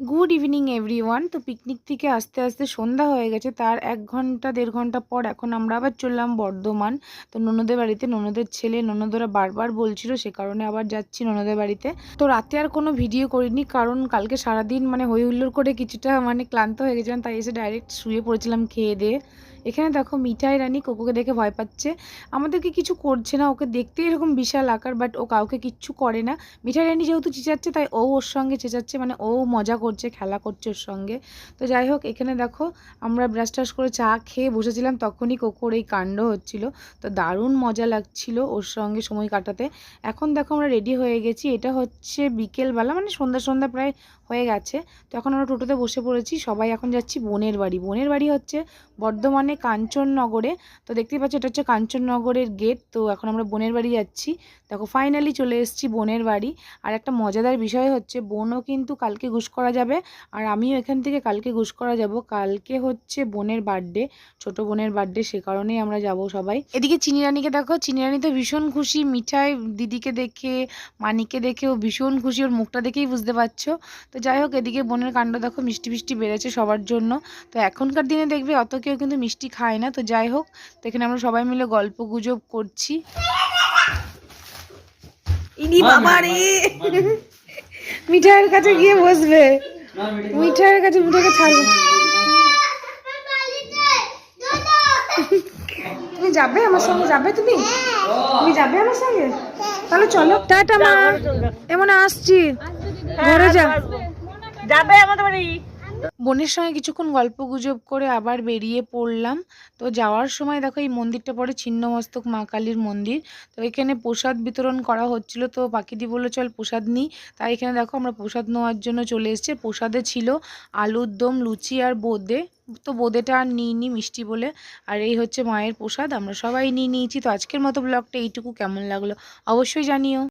Good evening everyone. তো picnic থেকে আস্তে আস্তে সন্ধ্যা হয়ে গেছে, তার 1 ঘন্টা 1.5 ঘন্টা পর এখন আমরা আবার চললাম বর্ধমান। তো ননদের বাড়িতে, ননদের ছেলে ননদরা বারবার বলছিল, সে কারণে আবার যাচ্ছি ননদের বাড়িতে। তো রাতে আর কোনো ভিডিও করিনি, কারণ কালকে সারাদিন হই হুল্লোড় করে কিছুটা ক্লান্ত হয়ে গেছিলাম, তাই এসে ডাইরেক্ট শুয়ে পড়েছিলাম খেয়ে দিয়ে। এখানে দেখো মিঠাই রানী কোকোকে দেখে ভয় পাচ্ছে, আমাদেরকে কিছু করছে না, ওকে দেখতে এরকম বিশাল আকার, বাট ও কাউকে কিচ্ছু করে না। মিঠাই রানী যেহেতু চেঁচাচ্ছে তাই ও ওর সঙ্গে চেঁচাচ্ছে, ও মজা করছে, খেলা করছে ওর সঙ্গে। তো যাই হোক, এখানে দেখো আমরা ব্রাশ টাশ করে চা খেয়ে বসেছিলাম, তখনই কোকোর এই কাণ্ড হচ্ছিল। তো দারুণ মজা লাগছিল ওর সঙ্গে সময় কাটাতে। এখন দেখো আমরা রেডি হয়ে গেছি, এটা হচ্ছে বিকেলবেলা, সন্ধ্যা সন্ধ্যা প্রায় হয়ে গেছে। তো এখন আমরা টোটোতে বসে পড়েছি, সবাই এখন যাচ্ছি বোনের বাড়ি। বোনের বাড়ি হচ্ছে বর্ধমানে কাঞ্চননগরে। তো দেখতেই পাচ্ছ এটা হচ্ছে কাঞ্চননগরের গেট। তো এখন আমরা বোনের বাড়ি যাচ্ছি। দেখো ফাইনালি চলে এসেছি বোনের বাড়ি। আর একটা মজাদার বিষয় হচ্ছে, বোনও কিন্তু কালকে গুশ করা যাবে, আর আমিও এখান থেকে কালকে গুশ করা যাব। কালকে হচ্ছে বোনের বার্থডে, ছোট বোনের বার্থডে, সে কারণেই আমরা যাব সবাই। এদিকে চিনি রানীকে দেখো, চিনি রানী তো ভীষণ খুশি, মিঠাই দিদিকে দেখে, মানিকে দেখে ও ভীষণ খুশি, ওর মুখটা দেখেই বুঝতে পারছো। তো যাই হোক, এদিকে বোনের কাণ্ড দেখো, মিষ্টি মিষ্টি বেড়েছে সবার জন্য। তো এখনকার দিনে দেখবে অত কেউ কিন্তু মিষ্টি খায় না। তো যাই হোক, তো এখানে আমরা সবাই মিলে গল্প গুজব করছি। ইনি বাবা রে, মিঠাইয়ের কাছে গিয়ে বসবে, মিঠাইয়ের কাছে, মিঠাইকে ছাড়বে। তুমি যাবে আমার সঙ্গে, যাবে তুমি, তুমি যাবে আমার সঙ্গে? তাহলে চলো, টাটা মা, এমন আসছি, ঘরে যা, যাবে আমাদের বাড়ি। বোনের সঙ্গে কিছুক্ষণ গল্প গুজব করে আবার বেরিয়ে পড়লাম। তো যাওয়ার সময় দেখো এই মন্দিরটা পড়ে ছিন্নমস্তক মা কালীর মন্দির। তো এখানে প্রসাদ বিতরণ করা হচ্ছিল, তো পাখিদি বললো চল প্রসাদ নিই। তাই এখানে দেখো আমরা প্রসাদ নেওয়ার জন্য চলে এসেছি। প্রসাদে ছিল আলুর দম, লুচি আর বোঁদে। তো বোঁদেটা আর নিইনি মিষ্টি বলে। আর এই হচ্ছে মায়ের প্রসাদ, আমরা সবাই নিয়ে নিয়েছি। তো আজকের মতো ব্লগটা এইটুকু, কেমন লাগলো অবশ্যই জানিও।